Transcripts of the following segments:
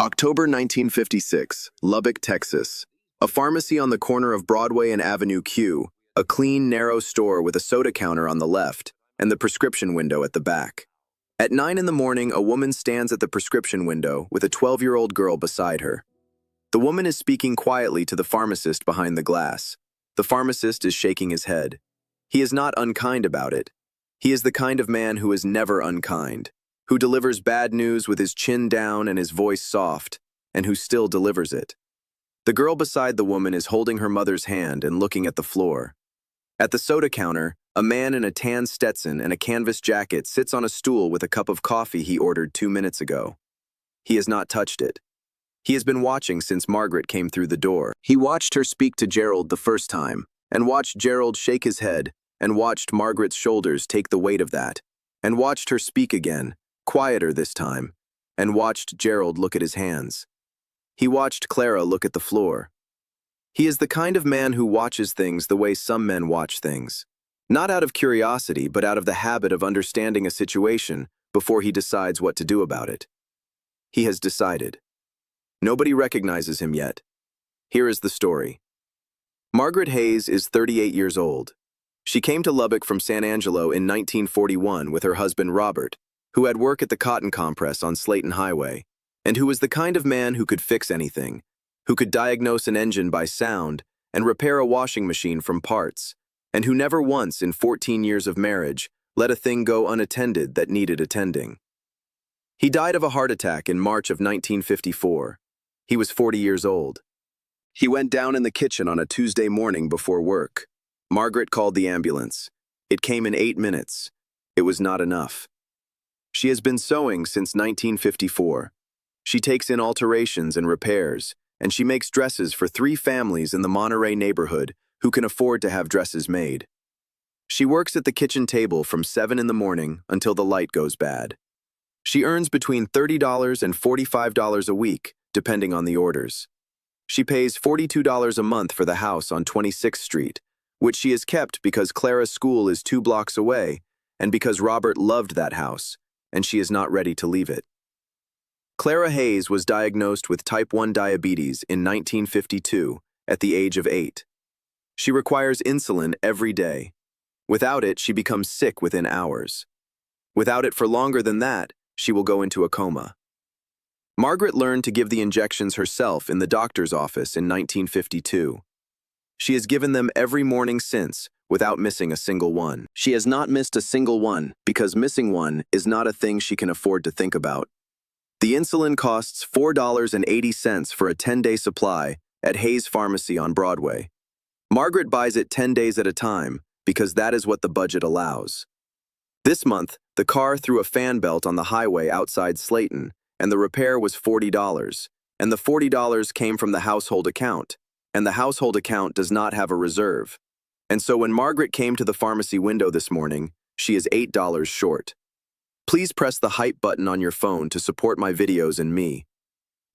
October 1956, Lubbock, Texas. A pharmacy on the corner of Broadway and Avenue Q, a clean, narrow store with a soda counter on the left and the prescription window at the back. At 9 in the morning, a woman stands at the prescription window with a 12-year-old girl beside her. The woman is speaking quietly to the pharmacist behind the glass. The pharmacist is shaking his head. He is not unkind about it. He is the kind of man who is never unkind, who delivers bad news with his chin down and his voice soft, and who still delivers it. The girl beside the woman is holding her mother's hand and looking at the floor. At the soda counter, a man in a tan Stetson and a canvas jacket sits on a stool with a cup of coffee he ordered 2 minutes ago. He has not touched it. He has been watching since Margaret came through the door. He watched her speak to Gerald the first time, and watched Gerald shake his head, and watched Margaret's shoulders take the weight of that, and watched her speak again, quieter this time, and watched Gerald look at his hands. He watched Clara look at the floor. He is the kind of man who watches things the way some men watch things. Not out of curiosity, but out of the habit of understanding a situation before he decides what to do about it. He has decided. Nobody recognizes him yet. Here is the story. Margaret Hayes is 38 years old. She came to Lubbock from San Angelo in 1941 with her husband Robert, who had work at the cotton compress on Slayton Highway, and who was the kind of man who could fix anything, who could diagnose an engine by sound and repair a washing machine from parts, and who never once in 14 years of marriage let a thing go unattended that needed attending. He died of a heart attack in March of 1954. He was 40 years old. He went down in the kitchen on a Tuesday morning before work. Margaret called the ambulance. It came in 8 minutes. It was not enough. She has been sewing since 1954. She takes in alterations and repairs, and she makes dresses for 3 families in the Monterey neighborhood who can afford to have dresses made. She works at the kitchen table from 7 in the morning until the light goes bad. She earns between $30 and $45 a week, depending on the orders. She pays $42 a month for the house on 26th Street, which she has kept because Clara's school is 2 blocks away and because Robert loved that house, and she is not ready to leave it. Clara Hayes was diagnosed with type 1 diabetes in 1952 at the age of 8. She requires insulin every day. Without it, she becomes sick within hours. Without it for longer than that, she will go into a coma. Margaret learned to give the injections herself in the doctor's office in 1952. She has given them every morning since, without missing a single one. She has not missed a single one because missing one is not a thing she can afford to think about. The insulin costs $4.80 for a 10-day supply at Hayes Pharmacy on Broadway. Margaret buys it 10 days at a time because that is what the budget allows. This month, the car threw a fan belt on the highway outside Slayton, and the repair was $40, and the $40 came from the household account, and the household account does not have a reserve. And so when Margaret came to the pharmacy window this morning, she is $8 short. Please press the hype button on your phone to support my videos and me.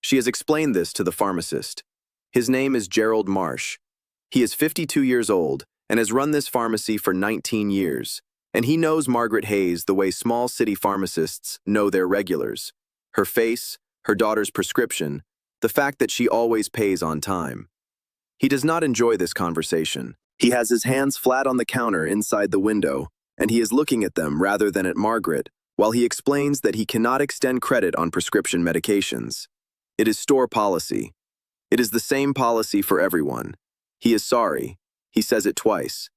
She has explained this to the pharmacist. His name is Gerald Marsh. He is 52 years old and has run this pharmacy for 19 years, and he knows Margaret Hayes the way small city pharmacists know their regulars. Her face, her daughter's prescription, the fact that she always pays on time. He does not enjoy this conversation. He has his hands flat on the counter inside the window, and he is looking at them rather than at Margaret, while he explains that he cannot extend credit on prescription medications. It is store policy. It is the same policy for everyone. He is sorry. He says it twice.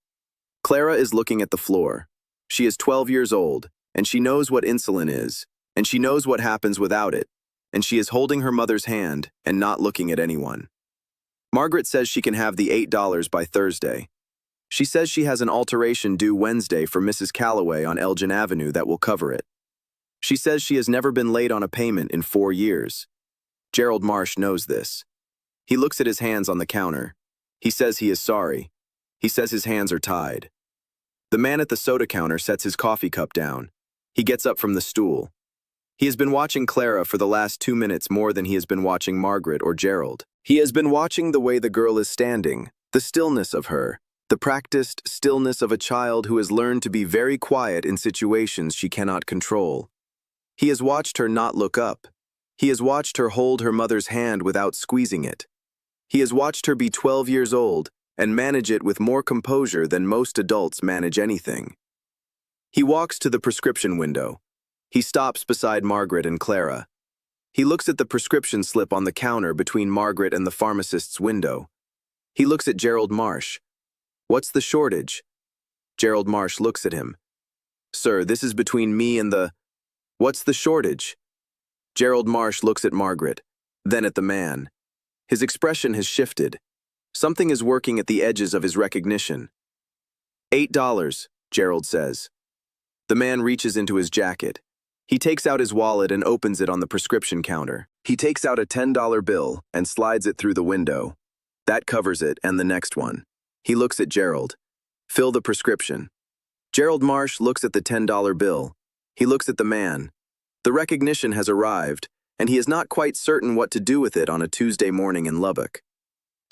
Clara is looking at the floor. She is 12 years old, and she knows what insulin is, and she knows what happens without it, and she is holding her mother's hand and not looking at anyone. Margaret says she can have the $8 by Thursday. She says she has an alteration due Wednesday for Mrs. Calloway on Elgin Avenue that will cover it. She says she has never been late on a payment in 4 years. Gerald Marsh knows this. He looks at his hands on the counter. He says he is sorry. He says his hands are tied. The man at the soda counter sets his coffee cup down. He gets up from the stool. He has been watching Clara for the last 2 minutes more than he has been watching Margaret or Gerald. He has been watching the way the girl is standing, the stillness of her, the practiced stillness of a child who has learned to be very quiet in situations she cannot control. He has watched her not look up. He has watched her hold her mother's hand without squeezing it. He has watched her be 12 years old and manage it with more composure than most adults manage anything. He walks to the prescription window. He stops beside Margaret and Clara. He looks at the prescription slip on the counter between Margaret and the pharmacist's window. He looks at Gerald Marsh. "What's the shortage?" Gerald Marsh looks at him. "Sir, this is between me and the—" "What's the shortage?" Gerald Marsh looks at Margaret, then at the man. His expression has shifted. Something is working at the edges of his recognition. $8, Gerald says. The man reaches into his jacket. He takes out his wallet and opens it on the prescription counter. He takes out a $10 bill and slides it through the window. That covers it and the next one. He looks at Gerald. "Fill the prescription." Gerald Marsh looks at the $10 bill. He looks at the man. The recognition has arrived, and he is not quite certain what to do with it on a Tuesday morning in Lubbock.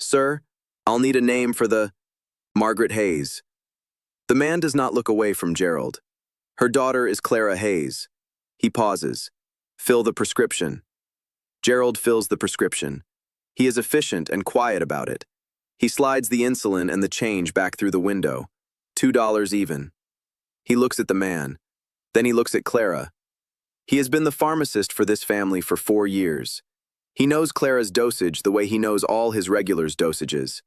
"Sir, I'll need a name for the—" "Margaret Hayes." The man does not look away from Gerald. "Her daughter is Clara Hayes." He pauses. "Fill the prescription." Gerald fills the prescription. He is efficient and quiet about it. He slides the insulin and the change back through the window. $2 even. He looks at the man. Then he looks at Clara. He has been the pharmacist for this family for 4 years. He knows Clara's dosage the way he knows all his regulars' dosages.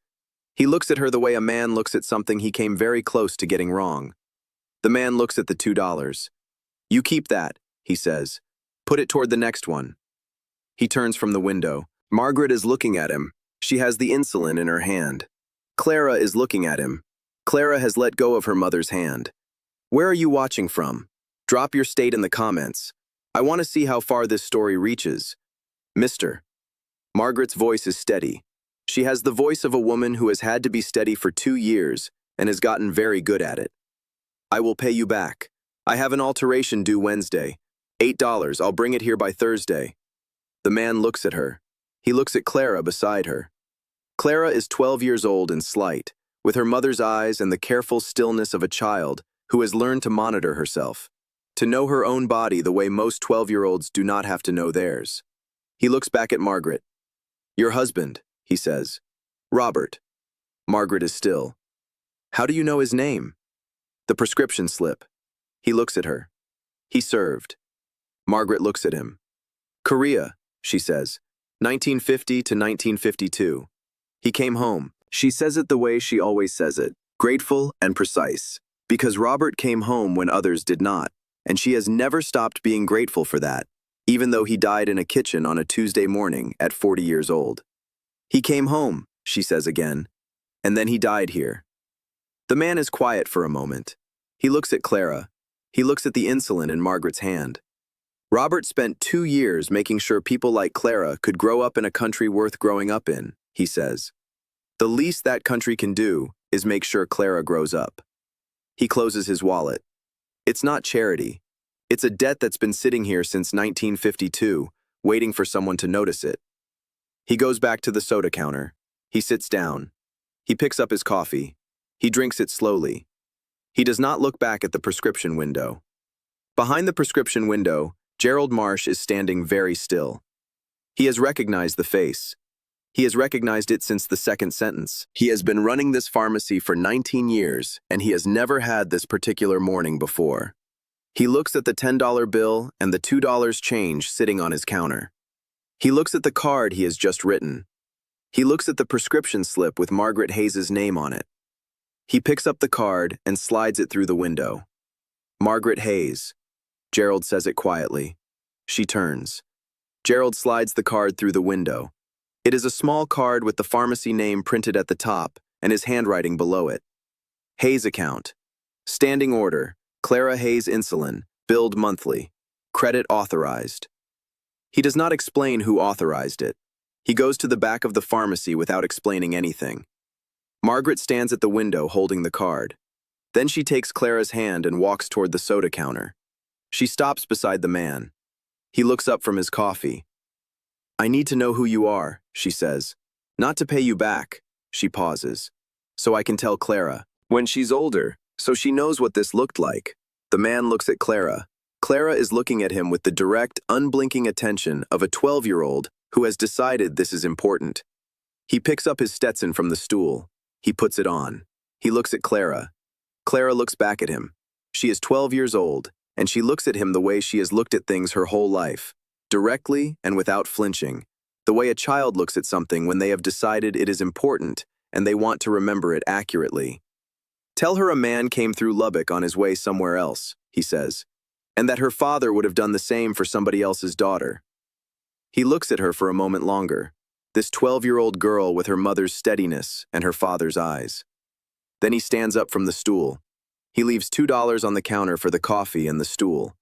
He looks at her the way a man looks at something he came very close to getting wrong. The man looks at the $2. "You keep that," he says. "Put it toward the next one." He turns from the window. Margaret is looking at him. She has the insulin in her hand. Clara is looking at him. Clara has let go of her mother's hand. "Where are you watching from? Drop your state in the comments. I want to see how far this story reaches. Mr. Margaret's voice is steady. She has the voice of a woman who has had to be steady for 2 years and has gotten very good at it. "I will pay you back. I have an alteration due Wednesday. $8, I'll bring it here by Thursday." The man looks at her. He looks at Clara beside her. Clara is 12 years old and slight, with her mother's eyes and the careful stillness of a child who has learned to monitor herself, to know her own body the way most 12-year-olds do not have to know theirs. He looks back at Margaret. "Your husband," he says. "Robert." Margaret is still. "How do you know his name?" "The prescription slip." He looks at her. "He served." Margaret looks at him. "Korea," she says. 1950 to 1952. He came home. She says it the way she always says it, grateful and precise, because Robert came home when others did not, and she has never stopped being grateful for that, even though he died in a kitchen on a Tuesday morning at 40 years old. "He came home," she says again, "and then he died here." The man is quiet for a moment. He looks at Clara. He looks at the insulin in Margaret's hand. "Robert spent 2 years making sure people like Clara could grow up in a country worth growing up in," he says. "The least that country can do is make sure Clara grows up." He closes his wallet. It's not charity. It's a debt that's been sitting here since 1952, waiting for someone to notice it. He goes back to the soda counter. He sits down. He picks up his coffee. He drinks it slowly. He does not look back at the prescription window. Behind the prescription window, Gerald Marsh is standing very still. He has recognized the face. He has recognized it since the second sentence. He has been running this pharmacy for 19 years, and he has never had this particular morning before. He looks at the $10 bill and the $2 change sitting on his counter. He looks at the card he has just written. He looks at the prescription slip with Margaret Hayes' name on it. He picks up the card and slides it through the window. "Margaret Hayes." Gerald says it quietly. She turns. Gerald slides the card through the window. It is a small card with the pharmacy name printed at the top and his handwriting below it. Hayes account. Standing order. Clara Hayes insulin. Billed monthly. Credit authorized. He does not explain who authorized it. He goes to the back of the pharmacy without explaining anything. Margaret stands at the window holding the card. Then she takes Clara's hand and walks toward the soda counter. She stops beside the man. He looks up from his coffee. "I need to know who you are," she says. "Not to pay you back," she pauses, "so I can tell Clara. When she's older, so she knows what this looked like." The man looks at Clara. Clara is looking at him with the direct, unblinking attention of a 12-year-old who has decided this is important. He picks up his Stetson from the stool. He puts it on. He looks at Clara. Clara looks back at him. She is 12 years old, and she looks at him the way she has looked at things her whole life, directly and without flinching, the way a child looks at something when they have decided it is important and they want to remember it accurately. "Tell her a man came through Lubbock on his way somewhere else," he says, "and that her father would have done the same for somebody else's daughter." He looks at her for a moment longer, this 12-year-old girl with her mother's steadiness and her father's eyes. Then he stands up from the stool. He leaves $2 on the counter for the coffee and the stool.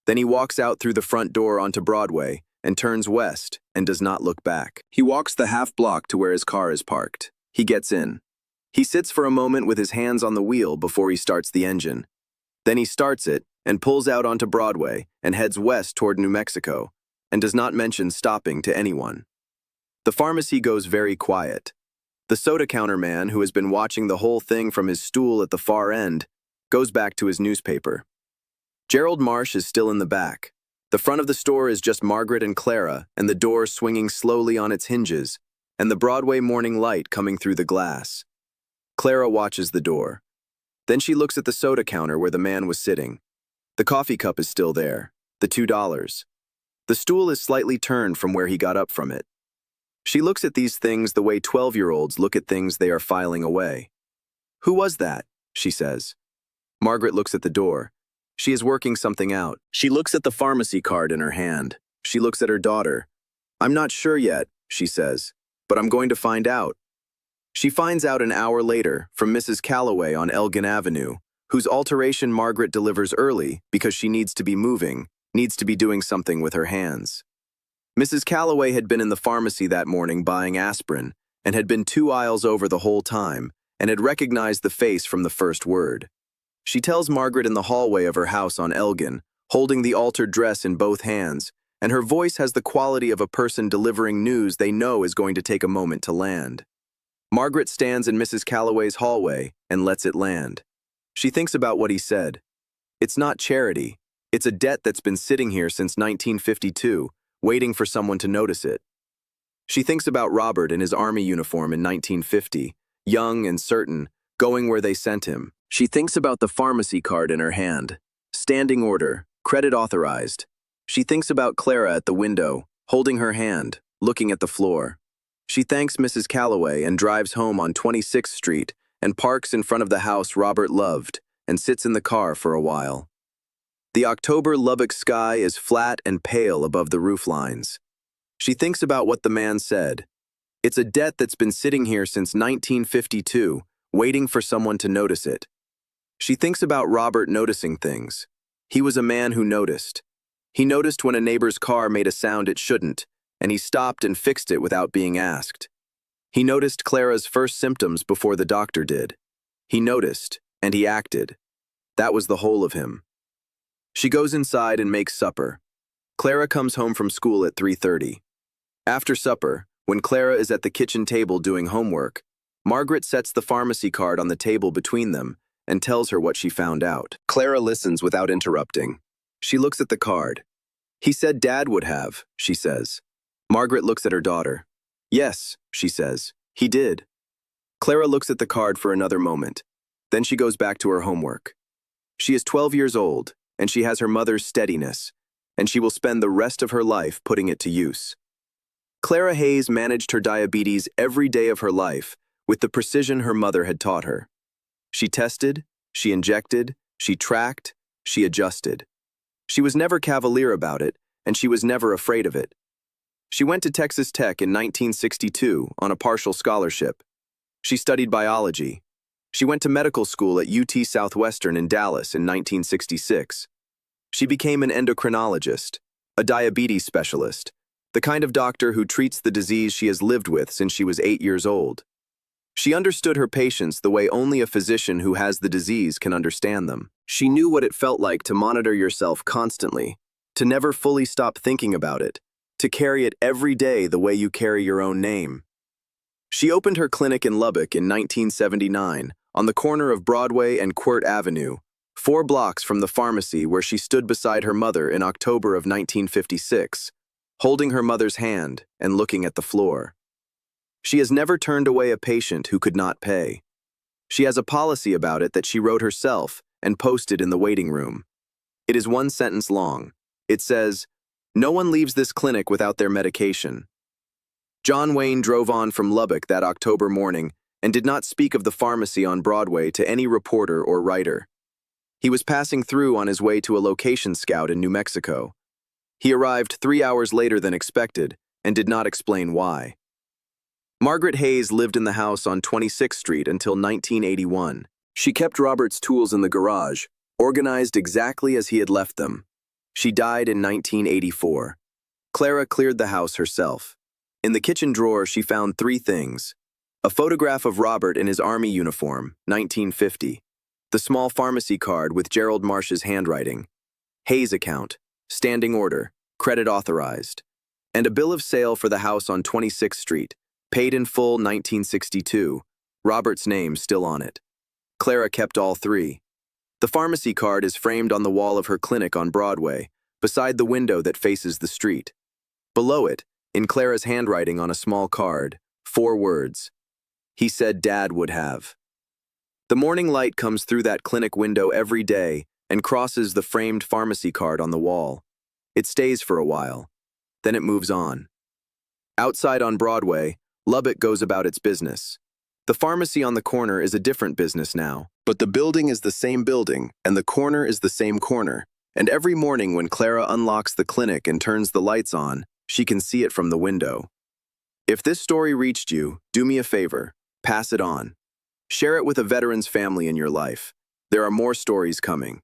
Then he walks out through the front door onto Broadway and turns west and does not look back. He walks the half block to where his car is parked. He gets in. He sits for a moment with his hands on the wheel before he starts the engine. Then he starts it and pulls out onto Broadway and heads west toward New Mexico and does not mention stopping to anyone. The pharmacy goes very quiet. The soda counter man, who has been watching the whole thing from his stool at the far end, goes back to his newspaper. Gerald Marsh is still in the back. The front of the store is just Margaret and Clara, and the door swinging slowly on its hinges, and the Broadway morning light coming through the glass. Clara watches the door. Then she looks at the soda counter where the man was sitting. The coffee cup is still there, the $2. The stool is slightly turned from where he got up from it. She looks at these things the way 12-year-olds look at things they are filing away. "Who was that?" she says. Margaret looks at the door. She is working something out. She looks at the pharmacy card in her hand. She looks at her daughter. "I'm not sure yet," she says, "but I'm going to find out." She finds out an hour later from Mrs. Calloway on Elgin Avenue, whose alteration Margaret delivers early because she needs to be moving, needs to be doing something with her hands. Mrs. Calloway had been in the pharmacy that morning buying aspirin and had been 2 aisles over the whole time and had recognized the face from the first word. She tells Margaret in the hallway of her house on Elgin, holding the altered dress in both hands, and her voice has the quality of a person delivering news they know is going to take a moment to land. Margaret stands in Mrs. Calloway's hallway and lets it land. She thinks about what he said. It's not charity. It's a debt that's been sitting here since 1952, waiting for someone to notice it. She thinks about Robert in his army uniform in 1950, young and certain, going where they sent him. She thinks about the pharmacy card in her hand. Standing order, credit authorized. She thinks about Clara at the window, holding her hand, looking at the floor. She thanks Mrs. Calloway and drives home on 26th Street and parks in front of the house Robert loved and sits in the car for a while. The October Lubbock sky is flat and pale above the roof lines. She thinks about what the man said. It's a debt that's been sitting here since 1952, waiting for someone to notice it. She thinks about Robert noticing things. He was a man who noticed. He noticed when a neighbor's car made a sound it shouldn't, and he stopped and fixed it without being asked. He noticed Clara's first symptoms before the doctor did. He noticed, and he acted. That was the whole of him. She goes inside and makes supper. Clara comes home from school at 3:30. After supper, when Clara is at the kitchen table doing homework, Margaret sets the pharmacy card on the table between them and tells her what she found out. Clara listens without interrupting. She looks at the card. "He said Dad would have," she says. Margaret looks at her daughter. "Yes," she says, "he did." Clara looks at the card for another moment. Then she goes back to her homework. She is 12 years old, and she has her mother's steadiness, and she will spend the rest of her life putting it to use. Clara Hayes managed her diabetes every day of her life with the precision her mother had taught her. She tested, she injected, she tracked, she adjusted. She was never cavalier about it, and she was never afraid of it. She went to Texas Tech in 1962 on a partial scholarship. She studied biology. She went to medical school at UT Southwestern in Dallas in 1966. She became an endocrinologist, a diabetes specialist, the kind of doctor who treats the disease she has lived with since she was 8 years old. She understood her patients the way only a physician who has the disease can understand them. She knew what it felt like to monitor yourself constantly, to never fully stop thinking about it, to carry it every day the way you carry your own name. She opened her clinic in Lubbock in 1979 on the corner of Broadway and Avenue 4 blocks from the pharmacy where she stood beside her mother in October of 1956, holding her mother's hand and looking at the floor. She has never turned away a patient who could not pay. She has a policy about it that she wrote herself and posted in the waiting room. It is 1 sentence long. It says, "No one leaves this clinic without their medication." John Wayne drove on from Lubbock that October morning and did not speak of the pharmacy on Broadway to any reporter or writer. He was passing through on his way to a location scout in New Mexico. He arrived 3 hours later than expected and did not explain why. Margaret Hayes lived in the house on 26th Street until 1981. She kept Robert's tools in the garage, organized exactly as he had left them. She died in 1984. Clara cleared the house herself. In the kitchen drawer, she found 3 things: a photograph of Robert in his Army uniform, 1950, the small pharmacy card with Gerald Marsh's handwriting, Hayes account, standing order, credit authorized, and a bill of sale for the house on 26th Street, paid in full 1962, Robert's name still on it. Clara kept all 3. The pharmacy card is framed on the wall of her clinic on Broadway, beside the window that faces the street. Below it, in Clara's handwriting on a small card, 4 words: "He said Dad would have." The morning light comes through that clinic window every day and crosses the framed pharmacy card on the wall. It stays for a while. Then it moves on. Outside on Broadway, Lubbock goes about its business. The pharmacy on the corner is a different business now, but the building is the same building, and the corner is the same corner. And every morning when Clara unlocks the clinic and turns the lights on, she can see it from the window. If this story reached you, do me a favor, pass it on. Share it with a veteran's family in your life. There are more stories coming.